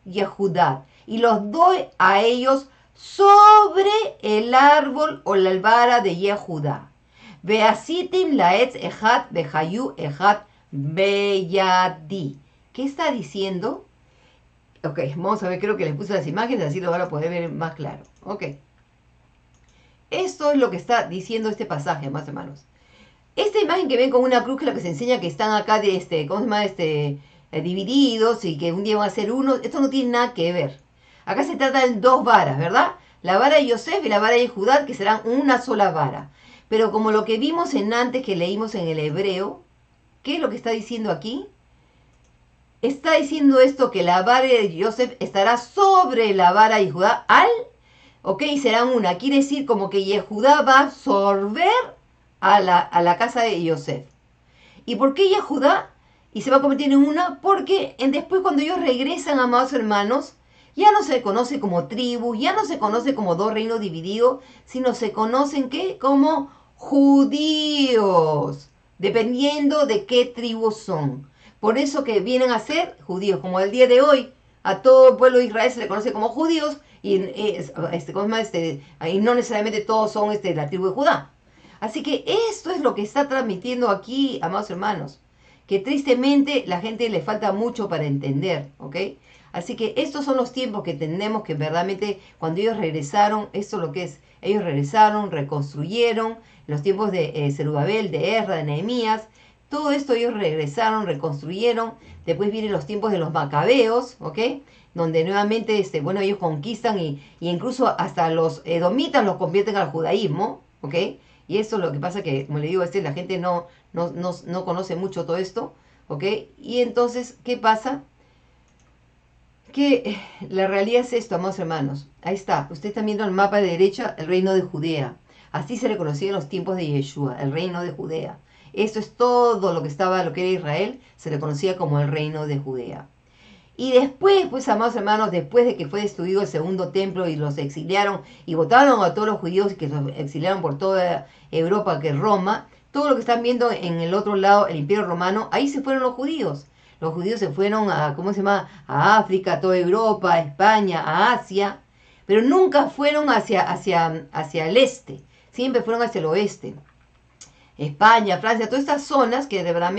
Yehudah, y los doy a ellos sobre el árbol o la vara de Yehudah. Veasitim laetz ejat behayu ejat beyadi. ¿Qué está diciendo? Ok, vamos a ver, creo que les puse las imágenes, así lo van a poder ver más claro. Ok. Esto es lo que está diciendo este pasaje, más hermanos. Esta imagen que ven con una cruz, que es lo que se enseña que están acá ¿cómo se llama? Divididos y que un día van a ser uno, esto no tiene nada que ver. Acá se trata de dos varas, ¿verdad? La vara de Yosef y la vara de Judá, que serán una sola vara. Pero como lo que vimos antes que leímos en el hebreo, ¿qué es lo que está diciendo aquí? Está diciendo esto que la vara de Yosef estará sobre la vara de Judá ok, serán una. Quiere decir como que Yehudá va a absorber a la casa de Yosef. ¿Y por qué Yehudá? Y se va a convertir en una porque después cuando ellos regresan, amados hermanos, ya no se conoce como tribu, ya no se conoce como dos reinos divididos, sino se conocen ¿qué? Como judíos, dependiendo de qué tribu son. Por eso que vienen a ser judíos, como el día de hoy, a todo el pueblo de Israel se le conoce como judíos, y no necesariamente todos son la tribu de Judá. Así que esto es lo que está transmitiendo aquí, amados hermanos, que tristemente la gente le falta mucho para entender, ¿ok? Así que estos son los tiempos que tenemos que verdaderamente, cuando ellos regresaron, esto es lo que es, ellos regresaron, reconstruyeron, los tiempos de Zerubabel, de Ezra, de Nehemías, todo esto ellos regresaron, reconstruyeron, después vienen los tiempos de los macabeos, ¿ok? Donde nuevamente, ellos conquistan y incluso hasta los edomitas los convierten al judaísmo, ¿ok? Y eso es lo que pasa que, como le digo, la gente no conoce mucho todo esto, ¿ok? Y entonces, ¿qué pasa? Que la realidad es esto, amados hermanos. Ahí está, usted está viendo el mapa de derecha, el reino de Judea. Así se le conocía en los tiempos de Yeshua, el reino de Judea. Esto es todo lo que era Israel, se le conocía como el reino de Judea. Y después, pues, amados hermanos, después de que fue destruido el segundo templo y los exiliaron y votaron a todos los judíos que los exiliaron por toda Europa, que es Roma, todo lo que están viendo en el otro lado, el Imperio Romano, ahí se fueron los judíos. Los judíos se fueron a, ¿cómo se llama? A África, a toda Europa, a España, a Asia, pero nunca fueron hacia el este, siempre fueron hacia el oeste. España, Francia, todas estas zonas que de verdad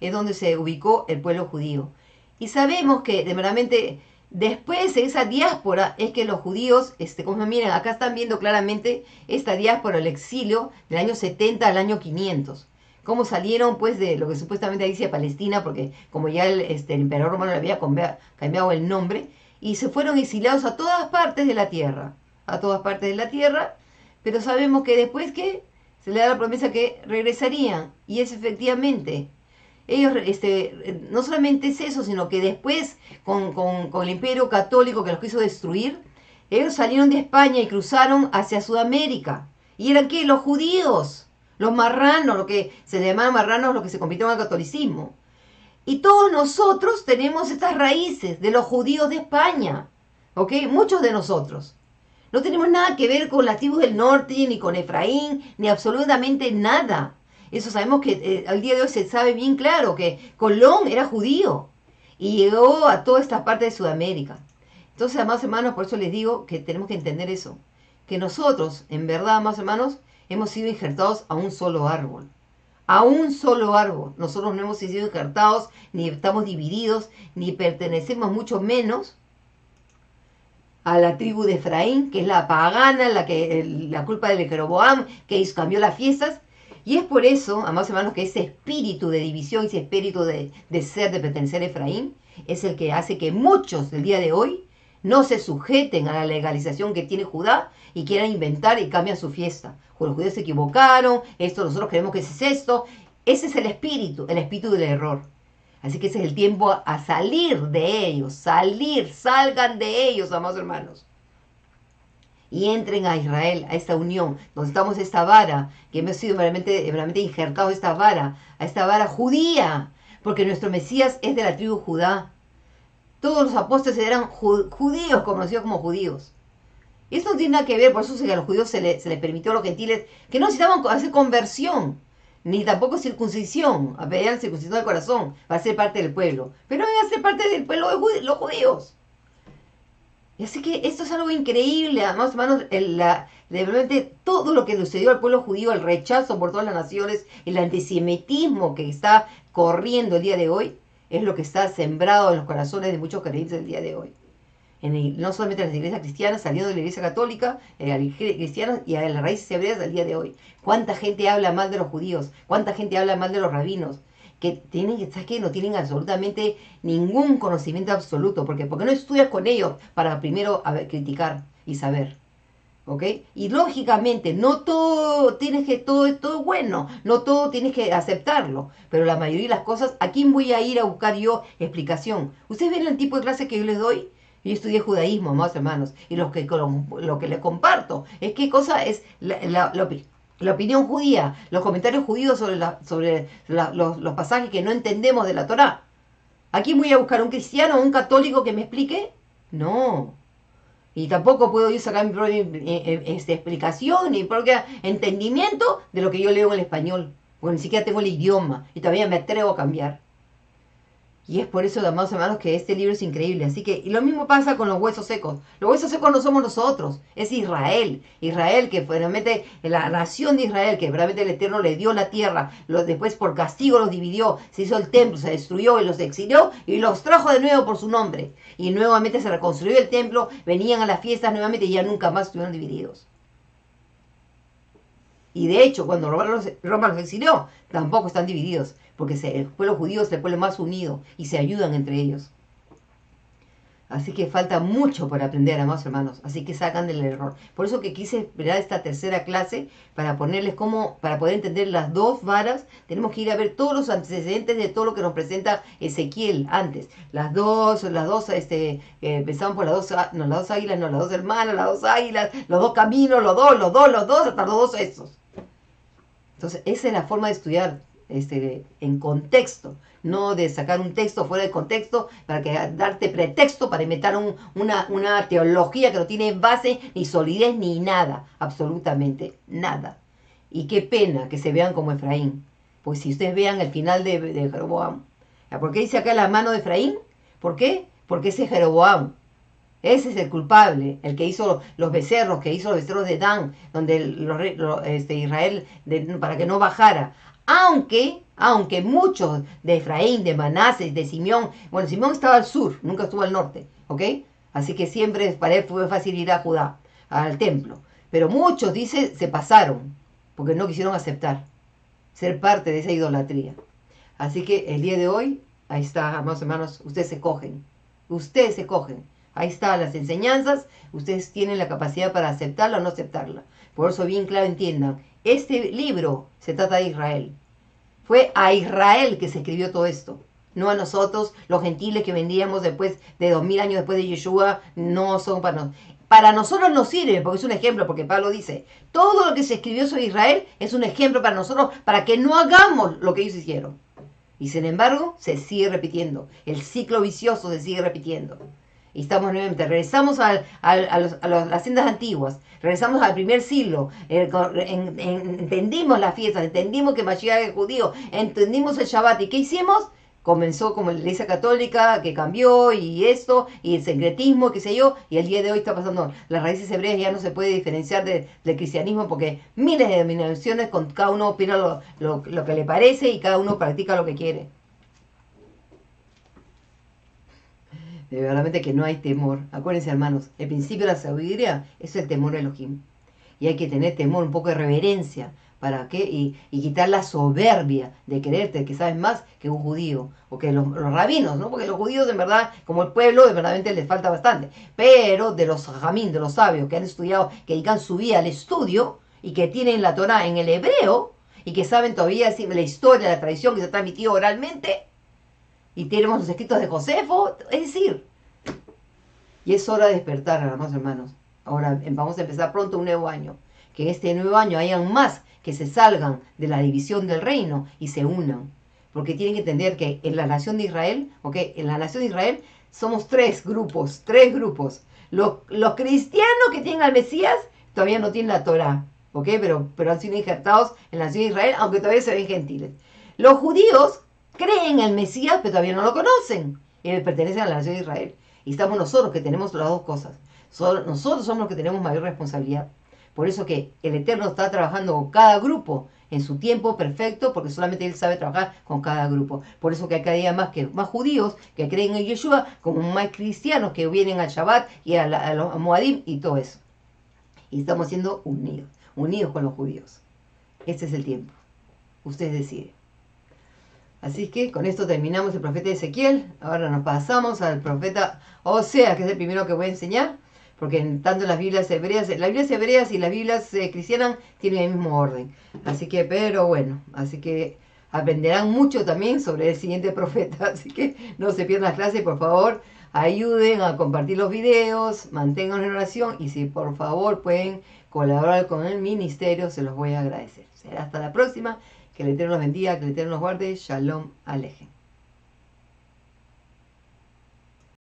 es donde se ubicó el pueblo judío. Y sabemos que de verdad después de esa diáspora es que los judíos, como miren, acá están viendo claramente esta diáspora, el exilio del año 70 al año 500. Cómo salieron pues de lo que supuestamente dice Palestina, porque como ya el emperador romano le había cambiado el nombre, y se fueron exiliados a todas partes de la tierra, a todas partes de la tierra, pero sabemos que después que se le da la promesa que regresarían, y es efectivamente, ellos, no solamente es eso, sino que después, con el imperio católico que los quiso destruir, ellos salieron de España y cruzaron hacia Sudamérica. ¿Y eran qué? Los judíos, los marranos, lo que se llamaban marranos, los que se convirtieron al catolicismo. Y todos nosotros tenemos estas raíces de los judíos de España, ¿ok? Muchos de nosotros. No tenemos nada que ver con las tribus del norte, ni con Efraín, ni absolutamente nada. Eso sabemos que al día de hoy se sabe bien claro que Colón era judío y llegó a toda esta parte de Sudamérica. Entonces, amados hermanos, por eso les digo que tenemos que entender eso. Que nosotros, en verdad, amados hermanos, hemos sido injertados a un solo árbol. A un solo árbol. Nosotros no hemos sido injertados, ni estamos divididos, ni pertenecemos mucho menos a la tribu de Efraín, que es la pagana, la culpa de Jeroboam, que cambió las fiestas. Y es por eso, amados hermanos, que ese espíritu de división, ese espíritu de pertenecer a Efraín, es el que hace que muchos del día de hoy no se sujeten a la legalización que tiene Judá y quieran inventar y cambian su fiesta. Los judíos se equivocaron, nosotros creemos que ese es esto. Ese es el espíritu del error. Así que ese es el tiempo a salir de ellos, salgan de ellos, amados hermanos. Y entren a Israel, a esta unión, donde estamos esta vara, que hemos sido realmente injertados a esta vara judía, porque nuestro Mesías es de la tribu Judá. Todos los apóstoles eran judíos, conocidos como judíos. Y esto no tiene nada que ver, por eso a los judíos se les permitió a los gentiles que no necesitaban hacer conversión, ni tampoco circuncisión, a pedir la circuncisión del corazón, para ser parte del pueblo. Pero van a ser parte del pueblo de los judíos. Y así que esto es algo increíble, amados hermanos, realmente todo lo que sucedió al pueblo judío, el rechazo por todas las naciones, el antisemitismo que está corriendo el día de hoy, es lo que está sembrado en los corazones de muchos creyentes del día de hoy. No solamente en las iglesias cristianas, saliendo de la iglesia católica, cristianas y a las raíces hebreas del día de hoy. ¿Cuánta gente habla mal de los judíos? ¿Cuánta gente habla mal de los rabinos? Que ¿sabes qué? No tienen absolutamente ningún conocimiento absoluto. ¿Por qué? Porque no estudias con ellos para primero criticar y saber. ¿Ok? Y lógicamente, no todo todo bueno, no todo tienes que aceptarlo, pero la mayoría de las cosas, ¿a quién voy a ir a buscar yo explicación? ¿Ustedes ven el tipo de clase que yo les doy? Yo estudié judaísmo, amados hermanos, y lo que les comparto es qué cosa es la opinión judía, los comentarios judíos sobre los pasajes que no entendemos de la Torá. ¿A quién voy a buscar? ¿Un cristiano o un católico que me explique? No. Y tampoco puedo yo sacar mi propia explicación ni mi propio entendimiento de lo que yo leo en el español. Porque ni siquiera tengo el idioma y todavía me atrevo a cambiar. Y es por eso, amados hermanos, que este libro es increíble. Así que, y lo mismo pasa con los huesos secos. Los huesos secos no somos nosotros, es Israel. Israel, que realmente, la nación de Israel, que realmente el Eterno le dio la tierra, después por castigo los dividió, se hizo el templo, se destruyó y los exilió y los trajo de nuevo por su nombre. Y nuevamente se reconstruyó el templo, venían a las fiestas nuevamente y ya nunca más estuvieron divididos. Y de hecho, cuando Roma los exilió, tampoco están divididos, porque el pueblo judío es el pueblo más unido y se ayudan entre ellos. Así que falta mucho por aprender, amados hermanos. Así que sacan del error. Por eso que quise esperar esta tercera clase para ponerles para poder entender las dos varas. Tenemos que ir a ver todos los antecedentes de todo lo que nos presenta Ezequiel antes. Empezamos por las dos águilas, las dos hermanas, las dos águilas, los dos caminos, los dos, hasta los dos esos. Entonces, esa es la forma de estudiar en contexto, no de sacar un texto fuera de contexto para darte pretexto para inventar una teología que no tiene base, ni solidez, ni nada, absolutamente nada. Y qué pena que se vean como Efraín, pues si ustedes vean el final de Jeroboam, ¿Por qué dice acá la mano de Efraín? ¿Por qué? Porque ese es Jeroboam. Ese es el culpable, el que hizo los becerros, que hizo los becerros de Dan, donde Israel, para que no bajara. Aunque muchos de Efraín, de Manasés, de Simeón, bueno, Simeón estaba al sur, nunca estuvo al norte, ¿ok? Así que siempre para él fue fácil ir a Judá, al templo. Pero muchos, dice, se pasaron, porque no quisieron aceptar ser parte de esa idolatría. Así que el día de hoy, ahí está, amados hermanos, ustedes se cogen. Ustedes se cogen. Ahí están las enseñanzas. Ustedes tienen la capacidad para aceptarla o no aceptarla. Por eso bien claro entiendan. Este libro se trata de Israel. Fue a Israel que se escribió todo esto. No a nosotros, los gentiles que vendíamos después de 2000 años después de Yeshua, no son para nosotros. Para nosotros nos sirve, porque es un ejemplo, porque Pablo dice, todo lo que se escribió sobre Israel es un ejemplo para nosotros, para que no hagamos lo que ellos hicieron. Y sin embargo, se sigue repitiendo. El ciclo vicioso se sigue repitiendo. Y estamos nuevamente, regresamos a las sendas antiguas, regresamos al primer siglo, entendimos las fiestas, entendimos que Mashiach es judío, entendimos el Shabbat. ¿Y qué hicimos? Comenzó como la Iglesia Católica, que cambió, y esto, y el secretismo, qué sé yo, y el día de hoy está pasando, las raíces hebreas ya no se puede diferenciar del cristianismo, porque miles de denominaciones, con cada uno opina lo que le parece, y cada uno practica lo que quiere. De verdad que no hay temor. Acuérdense, hermanos, el principio de la sabiduría es el temor a Elohim. Y hay que tener temor, un poco de reverencia. ¿Para qué? Y quitar la soberbia de creerte que sabes más que un judío. O que los rabinos, ¿no? Porque los judíos, en verdad, como el pueblo, de verdad les falta bastante. Pero de los jamín, de los sabios que han estudiado, que dedican su vida al estudio y que tienen la Torah en el hebreo y que saben todavía la historia, la tradición que se ha transmitido oralmente, y tenemos los escritos de Josefo, es decir, y es hora de despertar, hermanos. Ahora vamos a empezar pronto un nuevo año. Que en este nuevo año hayan más que se salgan de la división del reino y se unan. Porque tienen que entender que en la nación de Israel, en la nación de Israel somos tres grupos. Los cristianos que tienen al Mesías todavía no tienen la Torah, pero han sido injertados en la nación de Israel, aunque todavía se ven gentiles. Los judíos creen en el Mesías, pero todavía no lo conocen. Y pertenecen a la nación de Israel. Y estamos nosotros que tenemos las dos cosas. Nosotros somos los que tenemos mayor responsabilidad. Por eso que el Eterno está trabajando con cada grupo en su tiempo perfecto, porque solamente Él sabe trabajar con cada grupo. Por eso que hay cada día más judíos que creen en Yeshua, como más cristianos que vienen al Shabbat y a los Moadim y todo eso. Y estamos siendo unidos con los judíos. Este es el tiempo. Ustedes deciden. Así que con esto terminamos el profeta Ezequiel. Ahora nos pasamos al profeta Osea, que es el primero que voy a enseñar, porque tanto las Biblias hebreas y las Biblias cristianas tienen el mismo orden. Así que aprenderán mucho también sobre el siguiente profeta. Así que no se pierdan las clases, por favor, ayuden a compartir los videos, mantengan en oración, y si por favor pueden colaborar con el ministerio, se los voy a agradecer. Será hasta la próxima. Que el Eterno los bendiga, que el Eterno los guarde. Shalom Alejem.